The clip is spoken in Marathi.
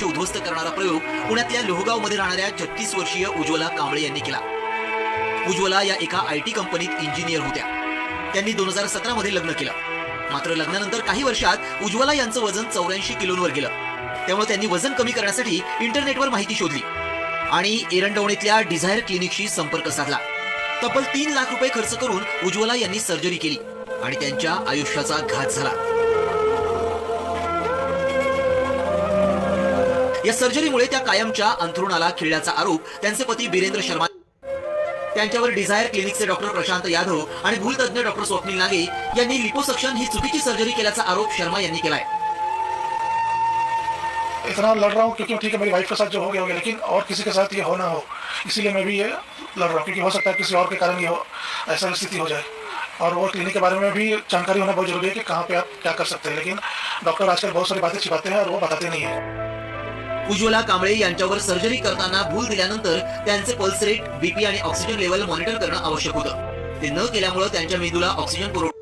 उद्ध्वस्त करणारा प्रयोग पुण्यातल्या लोहगाव मध्ये राहणाऱ्या 36 वर्षीय उज्ज्वला कांबळे यांनी केला। उज्ज्वला या एका आयटी कंपनीत इंजिनियर होत्या। त्यांनी 2017 मध्ये लग्न केलं। मात्र लग्नानंतर काही वर्षात उज्ज्वला यांचं वजन 84 किलोंवर गेलं। त्यामुळे त्यांनी वजन कमी करण्यासाठी इंटरनेटवर माहिती शोधली आणि एरंडवणीतल्या डिझायर क्लिनिकशी संपर्क साधला। तब्बल 3 लाख रुपये खर्च करून उज्ज्वला यांनी सर्जरी केली आणि त्यांच्या आयुष्याचा घात झाला। या सर्जरीमुळे त्या कायमच्या अंथरुणाला खिळल्याचा आरोप त्यांचे पती बीरेंद्र शर्मा, त्यांच्यावर डिझायर क्लिनिकचे डॉक्टर प्रशांत यादव आणि भूलतज्ञ डॉक्टर स्वप्नील नागे यांनी लिपोसक्शन ही चुकीची सर्जरी केल्याचा आरोप शर्मा यांनी केलाय। इतना लड़ रहा हूँ क्योंकि ठीक है मेरी वाइफ के साथ जो हो गया, लेकिन और किसी के साथ ये हो ना हो, इसीलिए मैं भी ये लड़ रहा हूँ, क्योंकि हो सकता है किसी और के कारण ये हो ऐसा स्थिति हो जाए। और वो क्लिनिक के बारे में भी जानकारी होना बहुत जरूरी है कि कहाँ पे आप क्या कर सकते हैं, लेकिन डॉक्टर आजकल बहुत सारी बातें छिपाते हैं और वो बताते नहीं है। उज्ज्वला कांबळे यांच्यावर सर्जरी करताना भूल दिल्यानंतर त्यांचे पल्स रेट, बीपी आणि ऑक्सिजन लेवल मॉनिटर करणं आवश्यक होतं। ते न केल्यामुळे त्यांच्या मेंदूला ऑक्सिजन पुरवठा